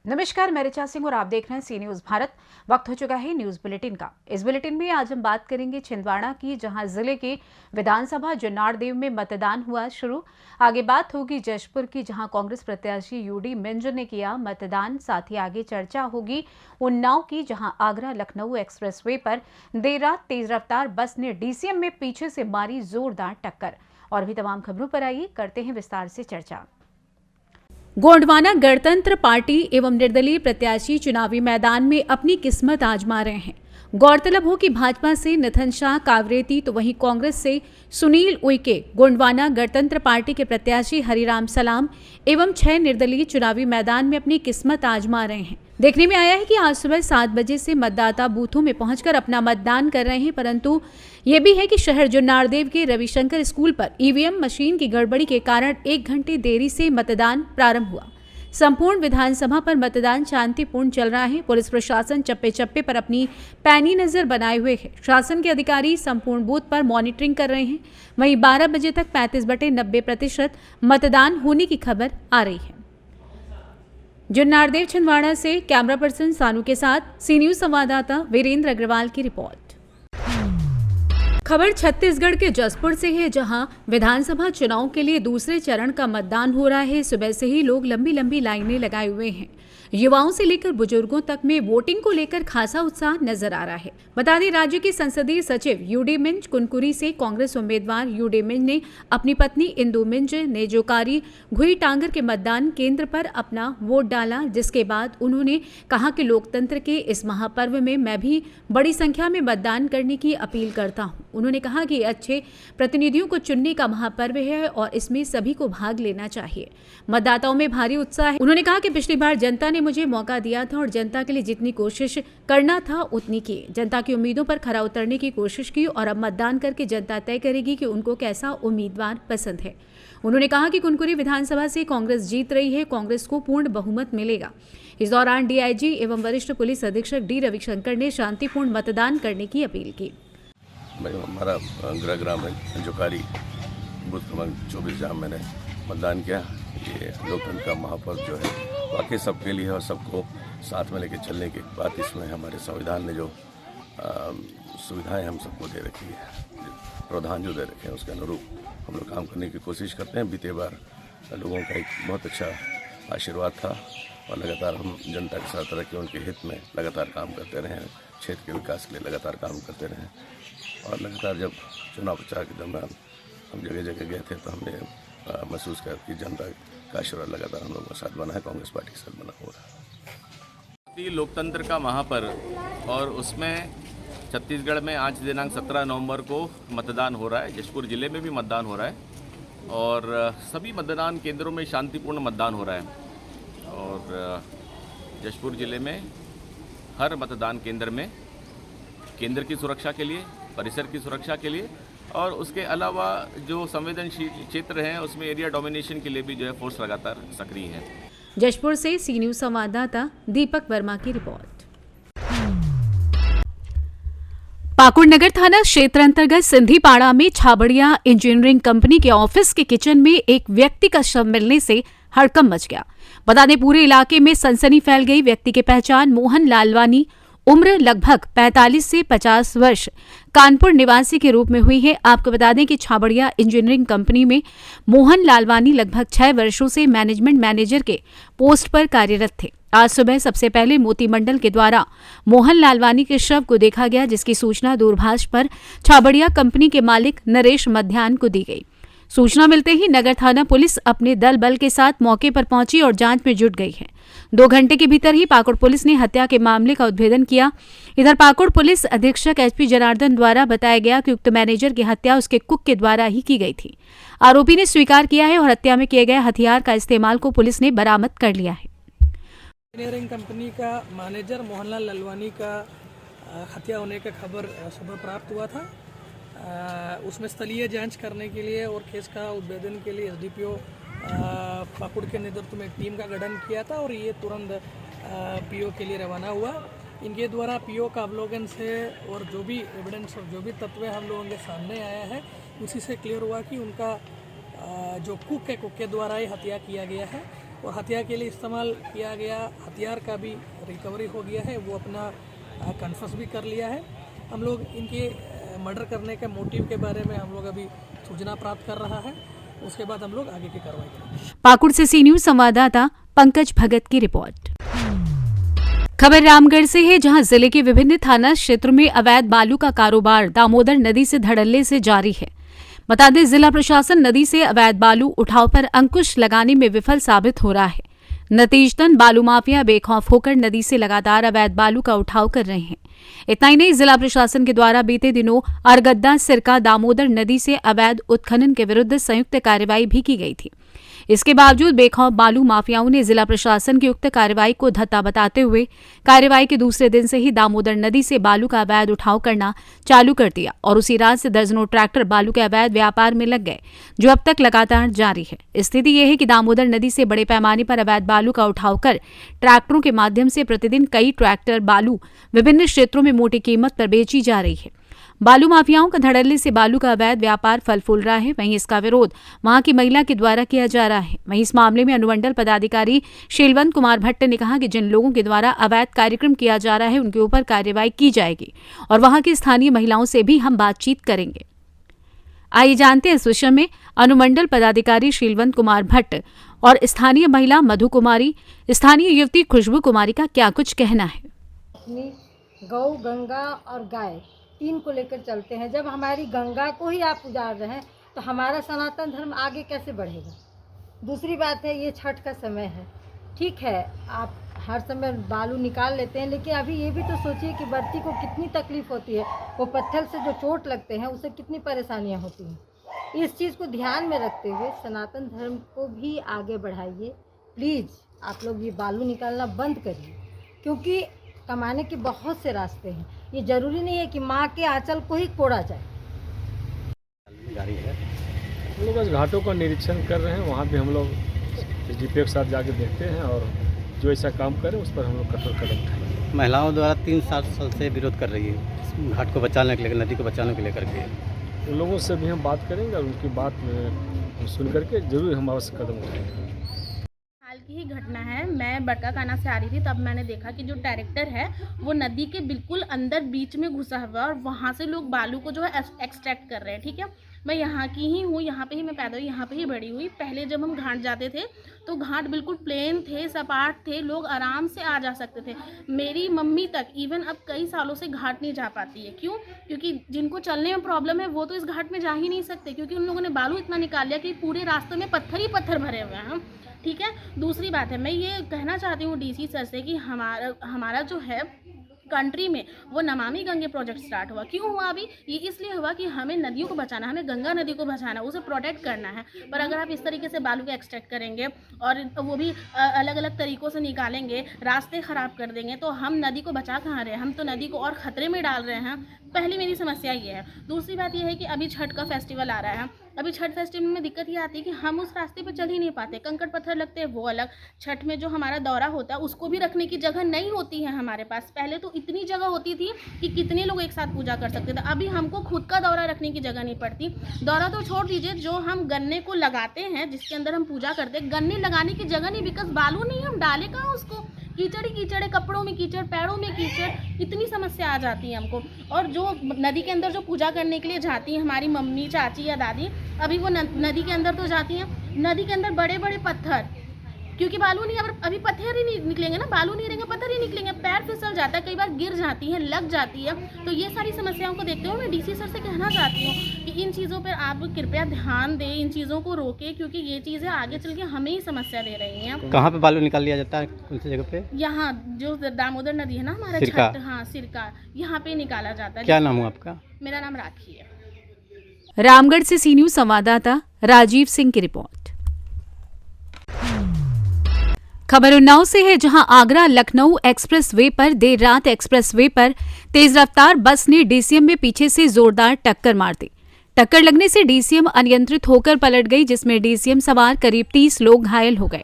नमस्कार, मैं ऋचा सिंह और आप देख रहे हैं सी न्यूज भारत। वक्त हो चुका है न्यूज बुलेटिन का। इस बुलेटिन में आज हम बात करेंगे छिंदवाड़ा की, जहां जिले के विधानसभा जुन्नारदेव में मतदान हुआ शुरू। आगे बात होगी जशपुर की, जहां कांग्रेस प्रत्याशी यूडी मिंज ने किया मतदान। साथ ही आगे चर्चा होगी उन्नाव की, जहां आगरा लखनऊ एक्सप्रेसवे पर देर रात तेज रफ्तार बस ने डीसीएम में पीछे से मारी जोरदार टक्कर। और भी तमाम खबरों पर आइए करते हैं विस्तार से चर्चा। गोंडवाना गणतंत्र पार्टी एवं निर्दलीय प्रत्याशी चुनावी मैदान में अपनी किस्मत आजमा रहे हैं। गौरतलब हो कि भाजपा से नितिन शाह कावरेती, तो वहीं कांग्रेस से सुनील उइके, गोंडवाना गणतंत्र पार्टी के प्रत्याशी हरिराम सलाम एवं 6 निर्दलीय चुनावी मैदान में अपनी किस्मत आजमा रहे हैं। देखने में आया है कि आज सुबह 7 बजे से मतदाता बूथों में पहुंचकर अपना मतदान कर रहे हैं, परंतु ये भी है कि शहर जुन्नारदेव के रविशंकर स्कूल पर ईवीएम मशीन की गड़बड़ी के कारण 1 घंटे देरी से मतदान प्रारंभ हुआ। संपूर्ण विधानसभा पर मतदान शांतिपूर्ण चल रहा है। पुलिस प्रशासन चप्पे चप्पे पर अपनी पैनी नजर बनाए हुए है। शासन के अधिकारी संपूर्ण बूथ पर मॉनिटरिंग कर रहे हैं। वहीं 12 बजे तक 35/90% मतदान होने की खबर आ रही है। जुन्नारदेव छिंदवाड़ा से कैमरा पर्सन सानू के साथ सी न्यूज संवाददाता वीरेंद्र अग्रवाल की रिपोर्ट। खबर छत्तीसगढ़ के जशपुर से है, जहां विधानसभा चुनाव के लिए दूसरे चरण का मतदान हो रहा है। सुबह से ही लोग लंबी लंबी लाइनें लगाए हुए हैं। युवाओं से लेकर बुजुर्गों तक में वोटिंग को लेकर खासा उत्साह नजर आ रहा है। बता दें, राज्य के संसदीय सचिव यूडी मिंज कुनकुरी से कांग्रेस उम्मीदवार यूडी मिंज ने अपनी पत्नी इंदू मिंज ने जोकारी घुई टांगर के मतदान केंद्र पर अपना वोट डाला, जिसके बाद उन्होंने कहा कि लोकतंत्र के इस महापर्व में मैं भी बड़ी संख्या में मतदान करने की अपील करता हूं। उन्होंने कहा कि अच्छे प्रतिनिधियों को चुनने का महापर्व है और इसमें सभी को भाग लेना चाहिए। मतदाताओं में भारी उत्साह है। उन्होंने कहा कि पिछली बार जनता ने मुझे मौका दिया था और जनता के लिए जितनी कोशिश करना था उतनी की। जनता की उम्मीदों पर खरा उतरने की कोशिश की और अब मतदान करके जनता तय करेगी कि उनको कैसा उम्मीदवार पसंद है। उन्होंने कहा कि कुनकुरी विधानसभा से कांग्रेस जीत रही है, कांग्रेस को पूर्ण बहुमत मिलेगा। इस दौरान डीआईजी एवं वरिष्ठ पुलिस अधीक्षक डी रविशंकर ने शांतिपूर्ण मतदान करने की अपील की। हमारा गृह ग्राम है जोकारी, बूथ क्रमांक 24, जहाँ मैंने मतदान किया। ये लोकतंत्र का महापर्व जो है वाकई सबके लिए और सबको साथ में लेकर चलने की बात इसमें हमारे संविधान ने जो सुविधाएं हम सबको दे रखी है, प्रावधान जो दे रखे हैं, उसके अनुरूप हम लोग काम करने की कोशिश करते हैं। बीते बार लोगों का एक बहुत अच्छा आशीर्वाद था और लगातार हम जनता के साथ रह के उनके हित में लगातार काम करते रहे, क्षेत्र के विकास के लिए लगातार काम करते रहे। और लगातार जब चुनाव प्रचार के दौरान हम जगह जगह गए थे तो हमने महसूस किया कि जनता का आशीर्वाद लगातार हम लोगों के साथ बना है, कांग्रेस पार्टी के साथ बना हो रहा है। लोकतंत्र का महापर्व और उसमें छत्तीसगढ़ में आज दिनांक 17 नवंबर को मतदान हो रहा है। जशपुर जिले में भी मतदान हो रहा है और सभी मतदान केंद्रों में शांतिपूर्ण मतदान हो रहा है। और जशपुर जिले में हर मतदान केंद्र में केंद्र की सुरक्षा के लिए, परिसर की सुरक्षा के लिए और उसके अलावा जो संवेदनशील क्षेत्र हैं उसमें एरिया डोमिनेशन के लिए भी जो है फोर्स लगातार सक्रिय है। जशपुर से सी न्यूज संवाददाता दीपक वर्मा की रिपोर्ट। पाकुड़ नगर थाना क्षेत्र अंतर्गत सिंधीपाड़ा में छाबड़िया इंजीनियरिंग कंपनी के ऑफिस के किचन में एक व्यक्ति का शव मिलने से हड़कंप मच गया। बता दें, पूरे इलाके में सनसनी फैल गई। व्यक्ति की पहचान मोहन लालवानी, उम्र लगभग 45 से 50 वर्ष, कानपुर निवासी के रूप में हुई है। आपको बता दें कि छाबड़िया इंजीनियरिंग कंपनी में मोहन लालवानी लगभग 6 वर्षों से मैनेजमेंट मैनेजर के पोस्ट पर कार्यरत थे। आज सुबह सबसे पहले मोती मंडल के द्वारा मोहन लालवानी के शव को देखा गया, जिसकी सूचना दूरभाष पर छाबड़िया कंपनी के मालिक नरेश मध्यान को दी गई। सूचना मिलते ही नगर थाना पुलिस अपने दल बल के साथ मौके पर पहुंची और जांच में जुट गई है। 2 घंटे के भीतर ही पाकुड़ पुलिस ने हत्या के मामले का उद्भेदन किया। इधर पाकुड़ पुलिस अधीक्षक एचपी जनार्दन द्वारा बताया गया कि उक्त मैनेजर की हत्या उसके कुक के द्वारा ही की गई थी। आरोपी ने स्वीकार किया है और हत्या में किए गए हथियार का इस्तेमाल को पुलिस ने बरामद कर लिया है। इंजीनियरिंग कंपनी का मैनेजर मोहनलाल लालवानी का हत्या होने का खबर सुबह प्राप्त हुआ था। उसमें स्थलीय जांच करने के लिए और केस का उद्भेदन के लिए एसडीपीओ पाकुड़ के नेतृत्व में एक टीम का गठन किया था और ये तुरंत पीओ के लिए रवाना हुआ। इनके द्वारा पीओ का अवलोकन से और जो भी एविडेंस और जो भी तत्व हम लोगों के सामने आया है उसी से क्लियर हुआ कि उनका जो कुक है, कुक के द्वारा ही हत्या किया गया है और हत्या के लिए इस्तेमाल किया गया हथियार का भी रिकवरी हो गया है, वो अपना कन्फेस भी कर लिया है। हम लोग इनके मर्डर करने के मोटिव के बारे में हम लोग अभी सूचना प्राप्त कर रहा है, उसके बाद हम लोग आगे की कार्रवाई करेंगे। पाकुड़ से सी न्यूज संवाददाता पंकज भगत की रिपोर्ट। खबर रामगढ़ से है, जहां जिले के विभिन्न थाना क्षेत्र में अवैध बालू का कारोबार दामोदर नदी से धड़ल्ले से जारी है। बता दें, जिला प्रशासन नदी से अवैध बालू उठाव पर अंकुश लगाने में विफल साबित हो रहा है। नतीजतन बालू माफिया बेखौफ होकर नदी से लगातार अवैध बालू का उठाव कर रहे हैं। इतना ही नहीं, जिला प्रशासन के द्वारा बीते दिनों अरगद्दा सिरका दामोदर नदी से अवैध उत्खनन के विरुद्ध संयुक्त कार्रवाई भी की गई थी। इसके बावजूद बेखौफ बालू माफियाओं ने जिला प्रशासन की उक्त कार्रवाई को धत्ता बताते हुए कार्रवाई के दूसरे दिन से ही दामोदर नदी से बालू का अवैध उठाव करना चालू कर दिया और उसी रात से दर्जनों ट्रैक्टर बालू के अवैध व्यापार में लग गए, जो अब तक लगातार जारी है। स्थिति यह है कि दामोदर नदी से बड़े पैमाने पर अवैध बालू का उठाव कर ट्रैक्टरों के माध्यम से प्रतिदिन कई ट्रैक्टर बालू विभिन्न क्षेत्रों में मोटी कीमत पर बेची जा रही है। बालू माफियाओं का धड़ल्ले से बालू का अवैध व्यापार फल फूल रहा है। वहीं इसका विरोध वहां की महिला के द्वारा किया जा रहा है। वहीं इस मामले में अनुमंडल पदाधिकारी शीलवंत कुमार भट्ट ने कहा कि जिन लोगों के द्वारा अवैध कार्यक्रम किया जा रहा है उनके ऊपर कार्रवाई की जाएगी और वहां की स्थानीय महिलाओं से भी हम बातचीत करेंगे। आइए जानते हैं इस विषय में अनुमंडल पदाधिकारी शीलवंत कुमार भट्ट और स्थानीय महिला मधु कुमारी, स्थानीय युवती खुशबू कुमारी का क्या कुछ कहना है। अपनी गौ, गंगा और गाय तीन को लेकर चलते हैं। जब हमारी गंगा को ही आप उजाड़ रहे हैं तो हमारा सनातन धर्म आगे कैसे बढ़ेगा। दूसरी बात है, ये छठ का समय है, ठीक है, आप हर समय बालू निकाल लेते हैं, लेकिन अभी ये भी तो सोचिए कि बर्ती को कितनी तकलीफ होती है। वो पत्थर से जो चोट लगते हैं उससे कितनी परेशानियां होती हैं। इस चीज़ को ध्यान में रखते हुए सनातन धर्म को भी आगे बढ़ाइए। प्लीज़ आप लोग ये बालू निकालना बंद करिए, क्योंकि कमाने के बहुत से रास्ते हैं। ये जरूरी नहीं है कि माँ के आंचल को ही कोड़ा जाए। हम लोग बस घाटों का निरीक्षण कर रहे हैं, वहाँ पे हम लोग डीपीओ के साथ जाके देखते हैं और जो ऐसा काम करें उस पर हम लोग कठोर कदम उठाएंगे। महिलाओं द्वारा 3-7 साल से विरोध कर रही है घाट को बचाने के लिए, नदी को बचाने के लिए करके। उन लोगों से भी हम बात करेंगे और उनकी बात में सुन करके जरूर हम आवश्यक कदम उठाएंगे। हाल की ही घटना है, मैं बड़का काना से आ रही थी, तब मैंने देखा कि जो ट्रैक्टर है वो नदी के बिल्कुल अंदर बीच में घुसा हुआ है और वहाँ से लोग बालू को जो है एक्सट्रैक्ट कर रहे हैं। ठीक है, मैं यहाँ की ही हूँ, यहाँ पे ही मैं पैदा हुई, यहाँ पे ही बड़ी हुई। पहले जब हम घाट जाते थे तो घाट बिल्कुल प्लेन थे, सपाट थे, लोग आराम से आ जा सकते थे। मेरी मम्मी तक इवन अब कई सालों से घाट नहीं जा पाती है। क्यों? क्योंकि जिनको चलने में प्रॉब्लम है वो तो इस घाट में जा ही नहीं सकते, क्योंकि उन लोगों ने बालू इतना निकाल लिया कि पूरे रास्ते में पत्थर ही पत्थर भरे हुए हैं। ठीक है, दूसरी बात है, मैं ये कहना चाहती हूँ डीसी सर से कि हमारा जो है कंट्री में वो नमामि गंगे प्रोजेक्ट स्टार्ट हुआ। क्यों हुआ? अभी ये इसलिए हुआ कि हमें नदियों को बचाना, हमें गंगा नदी को बचाना, उसे प्रोटेक्ट करना है। पर अगर आप इस तरीके से बालू को एक्सट्रैक्ट करेंगे और वो भी अलग अलग तरीक़ों से निकालेंगे, रास्ते ख़राब कर देंगे, तो हम नदी को बचा कहाँ रहे हैं? हम तो नदी को और ख़तरे में डाल रहे हैं। पहली मेरी समस्या ये है। दूसरी बात यह है कि अभी छठ का फेस्टिवल आ रहा है। अभी छठ फेस्टिवल में दिक्कत ये आती है कि हम उस रास्ते पर चल ही नहीं पाते, कंकड़ पत्थर लगते हैं, वो अलग। छठ में जो हमारा दौरा होता है उसको भी रखने की जगह नहीं होती है हमारे पास। पहले तो इतनी जगह होती थी कि कितने लोग एक साथ पूजा कर सकते थे, अभी हमको खुद का दौरा रखने की जगह नहीं पड़ती। दौरा तो छोड़ दीजिए, जो हम गन्ने को लगाते हैं, जिसके अंदर हम पूजा करते हैं, गन्ने लगाने की जगह नहीं, बिकॉज बालू नहीं, हम डाले कहाँ उसको? कीचड़ ही कीचड़ है, कपड़ों में कीचड़, पैरों में कीचड़, इतनी समस्या आ जाती है हमको। और जो नदी के अंदर जो पूजा करने के लिए जाती हैं हमारी मम्मी, चाची या दादी, अभी वो नदी के अंदर तो जाती हैं, नदी के अंदर बड़े बड़े पत्थर, क्योंकि बालू नहीं, अभी पत्थर ही नहीं निकलेंगे ना, बालू नहीं रहेंगे, पत्थर ही निकलेंगे, पैर फिसल जाता है, कई बार गिर जाती है, लग जाती है। तो ये सारी समस्याओं को देखते हुए मैं डीसी सर से कहना चाहती हूँ कि इन चीज़ों पर आप कृपया ध्यान दें, इन चीज़ों को रोकें, क्योंकि ये चीज़ें आगे चल के हमें ही समस्या दे रही हैं। कहाँ पे बालू निकाल लिया जाता है, कौन सी जगह पे? यहाँ जो दामोदर नदी है ना हमारा, सिरका। हाँ सिरका, यहाँ पे निकाला जाता है। क्या नाम हुआ आपका? मेरा नाम राखी है। रामगढ़ से सी न्यूज संवाददाता राजीव सिंह की रिपोर्ट। खबर उन्नाव से है, जहां आगरा लखनऊ एक्सप्रेसवे पर देर रात एक्सप्रेसवे पर तेज रफ्तार बस ने डीसीएम में पीछे से जोरदार टक्कर मार दी। टक्कर लगने से डीसीएम अनियंत्रित होकर पलट गई, जिसमें डीसीएम सवार करीब 30 लोग घायल हो गए।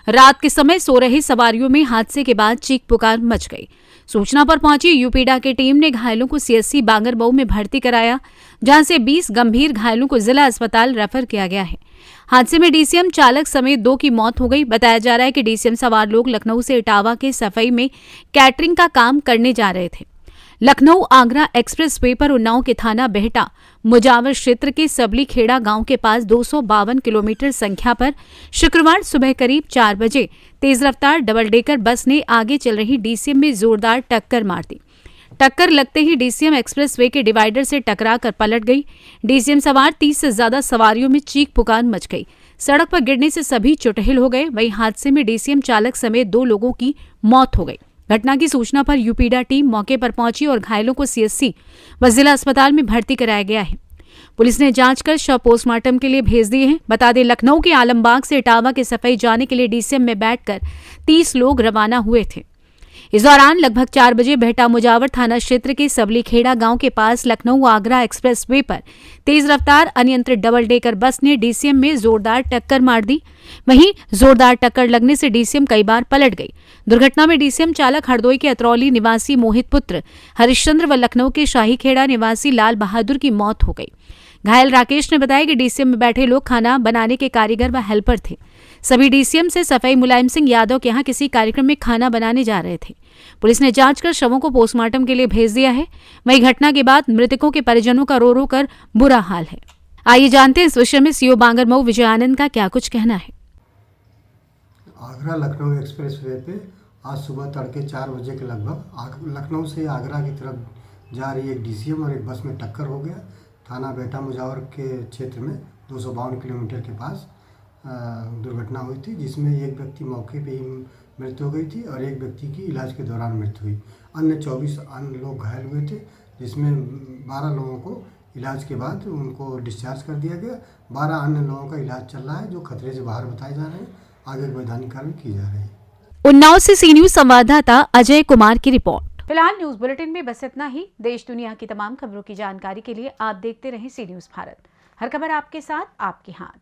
रात के समय सो रहे सवारियों में हादसे के बाद चीख पुकार मच गई। सूचना पर पहुंची यूपीडा की टीम ने घायलों को सीएससी बांगरमऊ में भर्ती कराया, जहां से 20 गंभीर घायलों को जिला अस्पताल रेफर किया गया है। हादसे में डीसीएम चालक समेत 2 की मौत हो गई। बताया जा रहा है कि डीसीएम सवार लोग लखनऊ से इटावा के सफाई में कैटरिंग का काम करने जा रहे थे। लखनऊ आगरा एक्सप्रेस वे पर उन्नाव के थाना बेहटा मुजावर क्षेत्र के सबली खेड़ा गांव के पास 252 किलोमीटर संख्या पर शुक्रवार सुबह करीब 4 बजे तेज रफ्तार डबल डेकर बस ने आगे चल रही डीसीएम में जोरदार टक्कर मार दी। टक्कर लगते ही डीसीएम एक्सप्रेस वे के डिवाइडर से टकरा कर पलट गई। डीसीएम सवार 30 से ज्यादा सवारियों में चीख पुकार मच गई। सड़क पर गिरने से सभी चुटहिल हो गए। वहीं हादसे में डीसीएम चालक समेत 2 लोगों की मौत हो गई। घटना की सूचना पर यूपीडा टीम मौके पर पहुंची और घायलों को सीएससी व जिला अस्पताल में भर्ती कराया गया है। पुलिस ने जांच कर शव पोस्टमार्टम के लिए भेज दिए हैं। बता दें, लखनऊ के आलमबाग से इटावा के सफाई जाने के लिए डीसीएम में बैठकर 30 लोग रवाना हुए थे। इस दौरान लगभग 4 बजे बेहटा मुजावर थाना क्षेत्र के सबली खेड़ा गांव के पास लखनऊ आगरा एक्सप्रेस वे पर तेज रफ्तार अनियंत्रित डबल डेकर बस ने डीसीएम में जोरदार टक्कर मार दी। वहीं जोरदार टक्कर लगने से डीसीएम कई बार पलट गई। दुर्घटना में डीसीएम चालक हरदोई के अतरौली निवासी मोहित पुत्र हरिश्चंद्र व लखनऊ के शाही खेड़ा निवासी लाल बहादुर की मौत हो गई। घायल राकेश ने बताया कि डीसीएम में बैठे लोग खाना बनाने के कारीगर व हेल्पर थे। सभी डीसीएम से सफाई मुलायम सिंह यादव के यहाँ किसी कार्यक्रम में खाना बनाने जा रहे थे। पुलिस ने जांच कर शवों को पोस्टमार्टम के लिए भेज दिया है। वहीं घटना के बाद मृतकों के परिजनों का रो रो कर बुरा हाल है। आइए जानते हैं इस विषय में सीओ बांगरमऊ विजयानंद का क्या कुछ कहना है। आगरा लखनऊ एक्सप्रेस वे पे आज सुबह तड़के 4 बजे के लगभग लखनऊ से आगरा की तरफ जा रही एक डीसीएम और एक बस में टक्कर हो गया। थाना बेहटा मुजावर के क्षेत्र में 252 किलोमीटर के पास दुर्घटना हुई थी, जिसमें एक व्यक्ति मौके पे ही मृत्यु हो गई थी और एक व्यक्ति की इलाज के दौरान मृत्यु हुई। अन्य 24 अन्य लोग घायल हुए थे, जिसमें 12 लोगों को इलाज के बाद उनको डिस्चार्ज कर दिया गया। 12 अन्य लोगों का इलाज चल रहा है, जो खतरे से बाहर बताए जा रहे हैं। आगे वैधानिक कार्रवाई की जा रही है। उन्नाव से सी न्यूज संवाददाता अजय कुमार की रिपोर्ट। फिलहाल न्यूज बुलेटिन में बस इतना ही। देश दुनिया की तमाम खबरों की जानकारी के लिए आप देखते रहें सी न्यूज भारत। हर खबर आपके साथ, आपके हाथ।